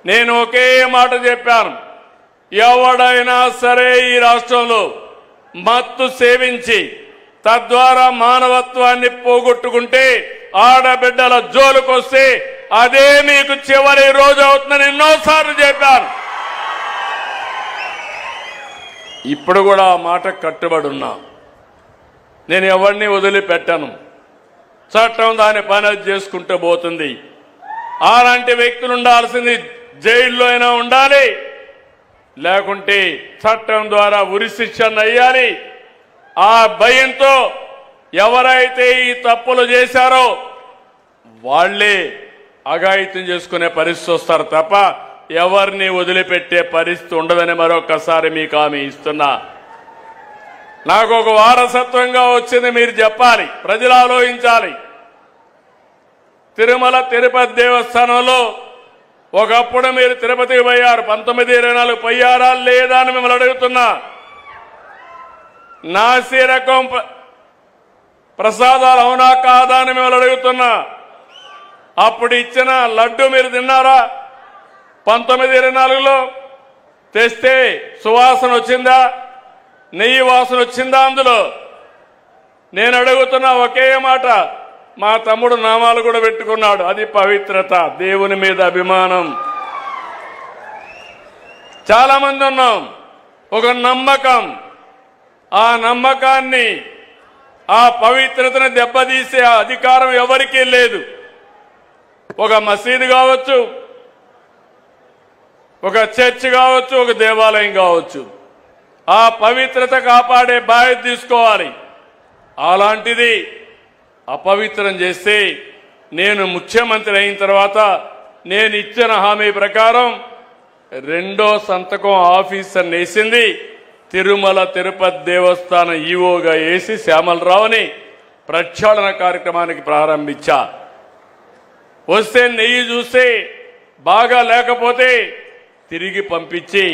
నేను ఒకే మాట చెప్పాను, ఎవడైనా సరే ఈ రాష్ట్రంలో మత్తు సేవించి తద్వారా మానవత్వాన్ని పోగొట్టుకుంటే ఆడబిడ్డల జోలుకొస్తే అదే మీకు చివరి రోజు అవుతుందని ఎన్నోసార్లు చెప్పాను. ఇప్పుడు కూడా ఆ మాట కట్టుబడి ఉన్నా. నేను ఎవరిని వదిలిపెట్టను. చట్టం దాని పని చేసుకుంటూ పోతుంది. అలాంటి వ్యక్తులు ఉండాల్సింది జైల్లో అయినా ఉండాలి, లేకుంటే చట్టం ద్వారా ఉరి శిక్షణ అయ్యాలి. ఆ భయంతో ఎవరైతే ఈ తప్పులు చేశారో వాళ్లే అఘాయిత్యం చేసుకునే పరిస్థితి వస్తారు తప్ప ఎవరిని వదిలిపెట్టే పరిస్థితి ఉండదని మరొకసారి మీకు హామీ ఇస్తున్నా. నాకు ఒక వారసత్వంగా వచ్చింది మీరు చెప్పాలి, ప్రజలు ఆలోచించాలి. తిరుమల తిరుపతి దేవస్థానంలో ఒకప్పుడు మీరు తిరుపతికి పోయారు, 1924 పోయారా లేదా అని మిమ్మల్ని అడుగుతున్నా. నాసి రకం ప్రసాదాలు అవునా కాదా అని మిమ్మల్ని అడుగుతున్నా. అప్పుడు ఇచ్చిన లడ్డు మీరు తిన్నారా? 1924లో తెస్తే సువాసన వచ్చిందా? నెయ్యి వాసన వచ్చిందా అందులో? నేను అడుగుతున్నా ఒకే మాట. మా తమ్ముడు నామాలు కూడా పెట్టుకున్నాడు, అది పవిత్రత, దేవుని మీద అభిమానం. చాలా మంది ఉన్నాం, ఒక నమ్మకం. ఆ నమ్మకాన్ని, ఆ పవిత్రతను దెబ్బతీసే అధికారం ఎవరికీ లేదు. ఒక మసీదు కావచ్చు, ఒక చర్చ్ కావచ్చు, ఒక దేవాలయం కావచ్చు, ఆ పవిత్రత కాపాడే బాధ్యత తీసుకోవాలి. అలాంటిది అపవిత్రం చేస్తే నేను ముఖ్యమంత్రి అయిన తర్వాత నేను ఇచ్చిన హామీ ప్రకారం రెండో సంతకం ఆఫీసర్ని వేసింది తిరుమల తిరుపతి దేవస్థానం ఈవోగా వేసి శ్యామలరావుని ప్రక్షాళన కార్యక్రమానికి ప్రారంభించా. వస్తే నెయ్యి చూస్తే బాగా లేకపోతే తిరిగి పంపించి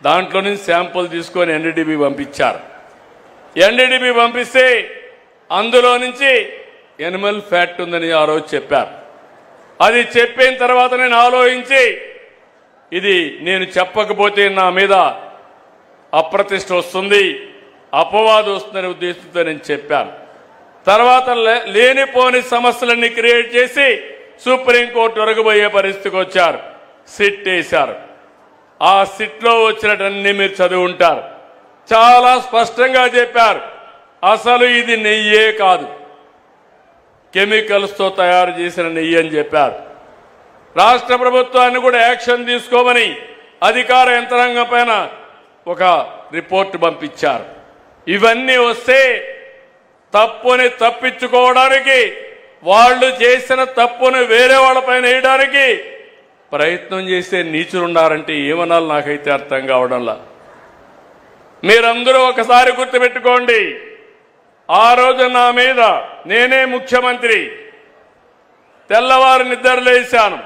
దాంట్లో నుంచి శాంపుల్ తీసుకొని ఎన్డీడీబీ పంపించారు. ఎన్డీడీబీ పంపిస్తే అందులో నుంచి ఎనిమల్ ఫ్యాట్ ఉందని ఆ రోజు చెప్పారు. అది చెప్పిన తర్వాత నేను ఆలోచించి ఇది నేను చెప్పకపోతే నా మీద అప్రతిష్ట వస్తుంది, అపవాదం వస్తుందనే ఉద్దేశంతో నేను చెప్పాను. తర్వాత లేనిపోని సమస్యలన్నీ క్రియేట్ చేసి సుప్రీంకోర్టు వరకు పోయే పరిస్థితికి వచ్చారు. సిట్ వేశారు. ఆ సిట్లో వచ్చినటన్నీ మీరు చదివి ఉంటారు. చాలా స్పష్టంగా చెప్పారు, అసలు ఇది నెయ్యే కాదు, కెమికల్స్తో తయారు చేసిన నెయ్యి అని చెప్పారు. రాష్ట్ర ప్రభుత్వాన్ని కూడా యాక్షన్ తీసుకోమని అధికార యంత్రాంగం పైన ఒక రిపోర్ట్ పంపించారు. ఇవన్నీ వస్తే తప్పుని తప్పించుకోవడానికి, వాళ్ళు చేసిన తప్పును వేరే వాళ్ళపైన వేయడానికి ప్రయత్నం చేసే నీచులున్నారంటే ఏమనాలి నాకైతే అర్థం కావడంలా. మీరందరూ ఒకసారి గుర్తుపెట్టుకోండి, ఆ రోజు నా మీద నేనే ముఖ్యమంత్రి, తెల్లవారు నిద్రలేశాను,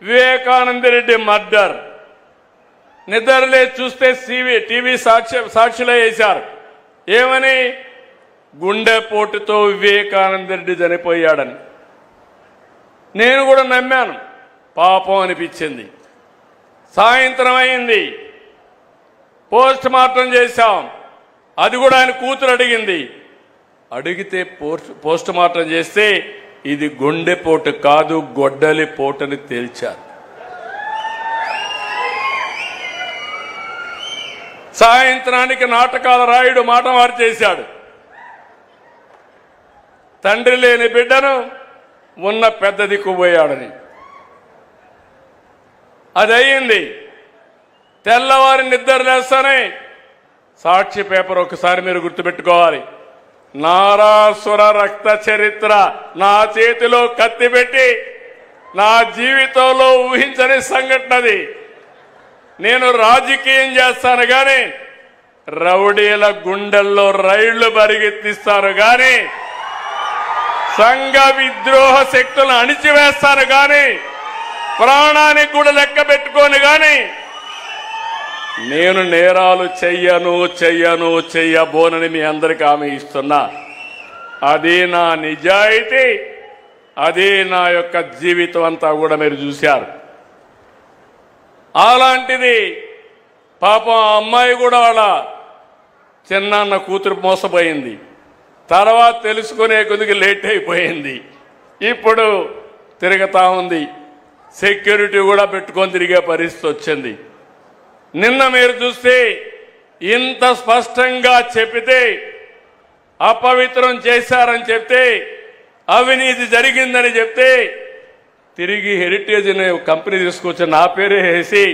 వివేకానందరెడ్డి మర్డర్, నిద్రలే చూస్తే టీవీ సాక్షిలో వేశారు. ఏమని? గుండెపోటుతో వివేకానందరెడ్డి చనిపోయాడని. నేను కూడా నమ్మాను, పాపం అనిపించింది. సాయంత్రం అయింది, పోస్ట్ మార్టం చేశాం. అది కూడా ఆయన కూతురు అడిగింది. అడిగితే పోస్ట్ మార్టం చేస్తే ఇది గుండెపోటు కాదు, గొడ్డలి పోటని తేల్చారు. సాయంత్రానికి నాటకాల రాయుడు మాట మారు చేశాడు. తండ్రి లేని బిడ్డను ఉన్న పెద్ద దిక్కుపోయాడని. అది అయ్యింది. తెల్లవారి నిద్రలేస్తానే సాక్షి పేపర్ ఒకసారి మీరు గుర్తుపెట్టుకోవాలి. నారాసుర రక్త చరిత్ర నా చేతిలో కత్తి పెట్టి నా జీవితంలో ఊహించని సంఘటనది. నేను రాజకీయం చేస్తాను కానీ రౌడీల గుండెల్లో రైళ్లు పరిగెత్తిస్తాను కానీ సంఘ విద్రోహ శక్తులను అణిచివేస్తాను కానీ ప్రాణానికి కూడా లెక్క పెట్టుకోను కానీ నేను నేరాలు చెయ్యబోనని మీ అందరికీ హామీ ఇస్తున్నా. అది నా నిజాయితీ, అది నా యొక్క జీవితం అంతా కూడా మీరు చూశారు. అలాంటిది పాపం ఆ అమ్మాయి కూడా వాళ్ళ చిన్నాన్న కూతురు మోసపోయింది. తర్వాత తెలుసుకునే కొద్దిగా లేట్ అయిపోయింది. ఇప్పుడు తిరుగుతా ఉంది. సెక్యూరిటీ కూడా పెట్టుకొని తిరిగే పరిస్థితి వచ్చింది. నిన్న మీరు చూస్తే ఇంత స్పష్టంగా చెప్పితే అపవిత్రం చేశారని చెప్తే, అవినీతి జరిగిందని చెప్తే తిరిగి హెరిటేజ్ అనే కంపెనీ తీసుకొచ్చి నా పేరే వేసి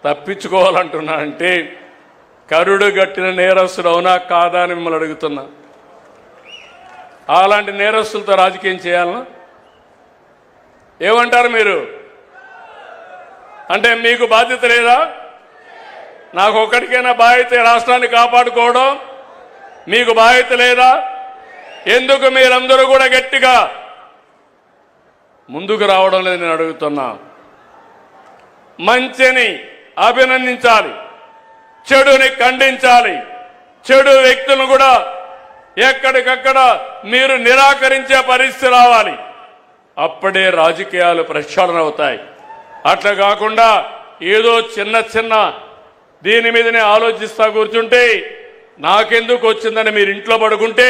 తప్పించుకోవాలంటున్నా అంటే కరుడు గట్టిన నేరస్తుడు అవునా కాదా అని మిమ్మల్ని అడుగుతున్నా. అలాంటి నేరస్తులతో రాజకీయం చేయాలనా? ఏమంటారు మీరు? అంటే మీకు బాధ్యత లేదా? నాకు ఒక్కడికైనా బాధ్యత రాష్ట్రాన్ని కాపాడుకోవడం మీకు బాధ్యత లేదా? ఎందుకు మీరందరూ కూడా గట్టిగా ముందుకు రావడం లేదు నేను అడుగుతున్నా. మంచిని అభినందించాలి, చెడుని ఖండించాలి. చెడు వ్యక్తులను కూడా ఎక్కడికక్కడ మీరు నిరాకరించే పరిస్థితి రావాలి. అప్పుడే రాజకీయాలు ప్రక్షాళన అవుతాయి. అట్లా కాకుండా ఏదో చిన్న చిన్న దీని మీదనే ఆలోచిస్తా కూర్చుంటే నాకెందుకు వచ్చిందని మీరు ఇంట్లో పడుకుంటే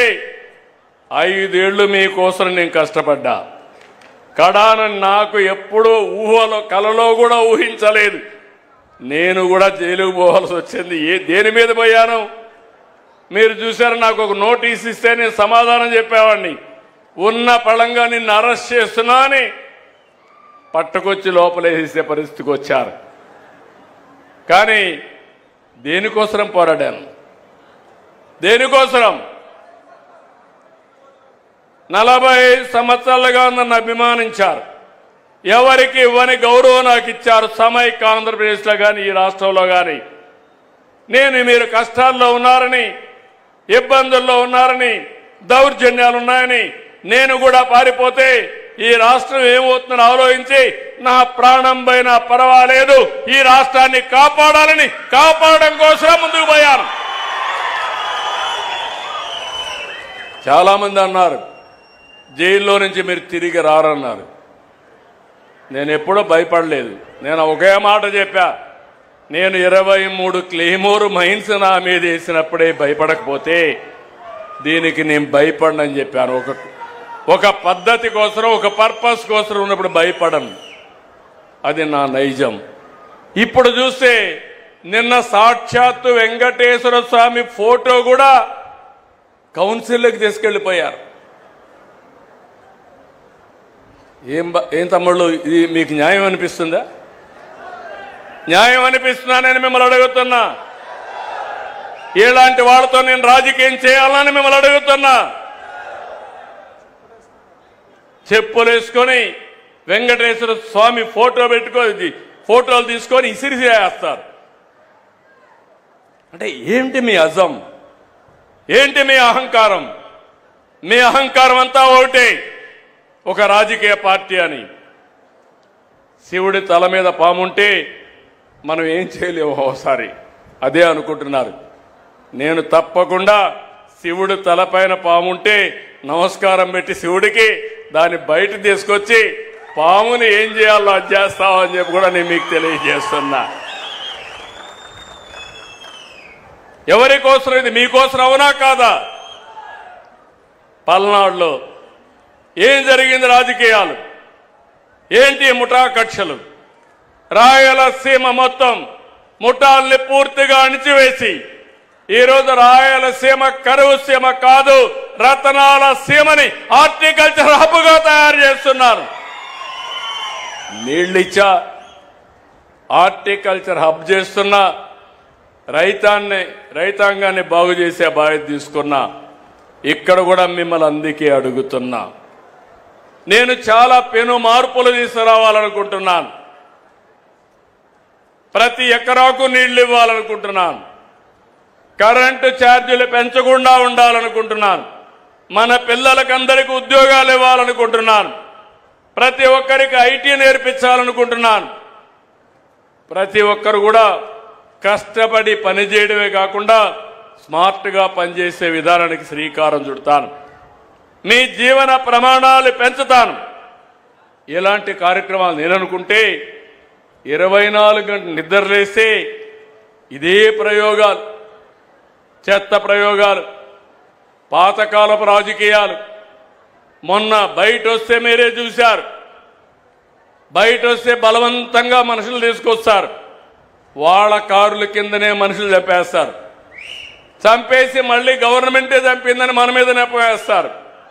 5 ఏళ్లు మీకోసం నేను కష్టపడ్డా. కడాన నాకు ఎప్పుడూ ఊహలో కలలో కూడా ఊహించలేదు. నేను కూడా జైలుకు పోవాల్సి వచ్చింది. దేని మీద పోయాను మీరు చూశారు. నాకు ఒక నోటీస్ ఇస్తే నేను సమాధానం చెప్పేవాడిని. ఉన్న పళంగా నిన్ను అరెస్ట్ చేస్తున్నా అని పట్టుకొచ్చి లోపలేసే పరిస్థితికి వచ్చారు. కానీ దేనికోసం పోరాడాను? దేనికోసం? 40 సంవత్సరాలుగా నన్ను అభిమానించారు. ఎవరికి ఇవ్వని గౌరవం నాకు ఇచ్చారు. సమైక్య ఆంధ్రప్రదేశ్లో కానీ ఈ రాష్ట్రంలో కానీ నేను మీరు కష్టాల్లో ఉన్నారని, ఇబ్బందుల్లో ఉన్నారని, దౌర్జన్యాలు ఉన్నాయని నేను కూడా పారిపోతే ఈ రాష్ట్రం ఏమవుతుందని ఆలోచించి నా ప్రాణం పైన పర్వాలేదు ఈ రాష్ట్రాన్ని కాపాడాలని కాపాడడం కోసం ముందుకు పోయాను. చాలా మంది అన్నారు జైల్లో నుంచి మీరు తిరిగి రారన్నారు. నేను ఎప్పుడూ భయపడలేదు. నేను ఒకే మాట చెప్పా, నేను 23 క్లెయిమోర్ మైన్స్ నా మీద వేసినప్పుడే భయపడకపోతే దీనికి నేను భయపడనని చెప్పాను. ఒక పద్ధతి కోసం, ఒక పర్పస్ కోసం ఉన్నప్పుడు భయపడను. అది నా నైజం. ఇప్పుడు చూస్తే నిన్న సాక్షాత్తు వెంకటేశ్వర స్వామి ఫోటో కూడా కౌన్సిల్లోకి తీసుకెళ్లిపోయారు. ఏం తమ్ముళ్ళు, ఇది మీకు న్యాయం అనిపిస్తుందా? న్యాయం అనిపిస్తుందా నేను మిమ్మల్ని అడుగుతున్నా. ఇలాంటి వాళ్ళతో నేను రాజకీయం చేయాలని మిమ్మల్ని అడుగుతున్నా. చెప్పులు వేసుకొని వెంకటేశ్వర స్వామి ఫోటో పెట్టుకొని ఫోటోలు తీసుకొని ఇసిరిసేస్తారు. అంటే ఏంటి మీ అజం? ఏంటి మీ అహంకారం? మీ అహంకారం అంతా ఒకటే, ఒక రాజకీయ పార్టీ అని. శివుడి తల మీద పాముంటే మనం ఏం చేయలేము ఒకసారి, అదే అనుకుంటున్నారు. నేను తప్పకుండా శివుడు తలపైన పాముంటే నమస్కారం పెట్టి శివుడికి దాన్ని బయట తీసుకొచ్చి పాముని ఏం చేయాలో అది చేస్తామని చెప్పి కూడా నేను మీకు తెలియజేస్తున్నా. ఎవరి కోసం ఇది? మీకోసం అవునా కాదా? పల్నాడులో ఏం జరిగింది? రాజకీయాలు ఏంటి? ముఠా కక్షలు. రాయలసీమ మొత్తం ముఠాల్ని పూర్తిగా అణిచివేసి ఈరోజు రాయలసీమ కరువు సీమ కాదు, రతనాల సీమని హార్టికల్చర్ హబ్గా తయారు చేస్తున్నారు. నీళ్ళిచ్చా హార్టికల్చర్ హబ్ చేస్తున్నా, రైతాంగాన్ని బాగు చేసే బాధ్యత తీసుకున్నా. ఇక్కడ కూడా మిమ్మల్ని అందుకే అడుగుతున్నా. నేను చాలా పెను మార్పులు తీసుకురావాలనుకుంటున్నాను. ప్రతి ఎకరాకు నీళ్లు ఇవ్వాలనుకుంటున్నాను. కరెంటు ఛార్జీలు పెంచకుండా ఉండాలనుకుంటున్నాను. మన పిల్లలకందరికీ ఉద్యోగాలు ఇవ్వాలనుకుంటున్నాను. ప్రతి ఒక్కరికి ఐటీ నేర్పించాలనుకుంటున్నాను. ప్రతి ఒక్కరు కూడా కష్టపడి పనిచేయడమే కాకుండా స్మార్ట్గా పనిచేసే విధానానికి శ్రీకారం చుడతాను. మీ జీవన ప్రమాణాలు పెంచుతాను. ఇలాంటి కార్యక్రమాలు నేను అనుకుంటే 24 గంటలు నిద్రలేస్తే ఇదే ప్రయోగాలు, చెత్త ప్రయోగాలు, పాతకాలపు రాజకీయాలు. మొన్న బయట వస్తే మీరే చూశారు, బయట వస్తే బలవంతంగా మనుషులు తీసుకొస్తారు, వాళ్ళ కారుల కిందనే మనుషులు చంపేస్తారు, చంపేసి మళ్ళీ గవర్నమెంటే చంపిందని మన మీద నెపవేస్తారు.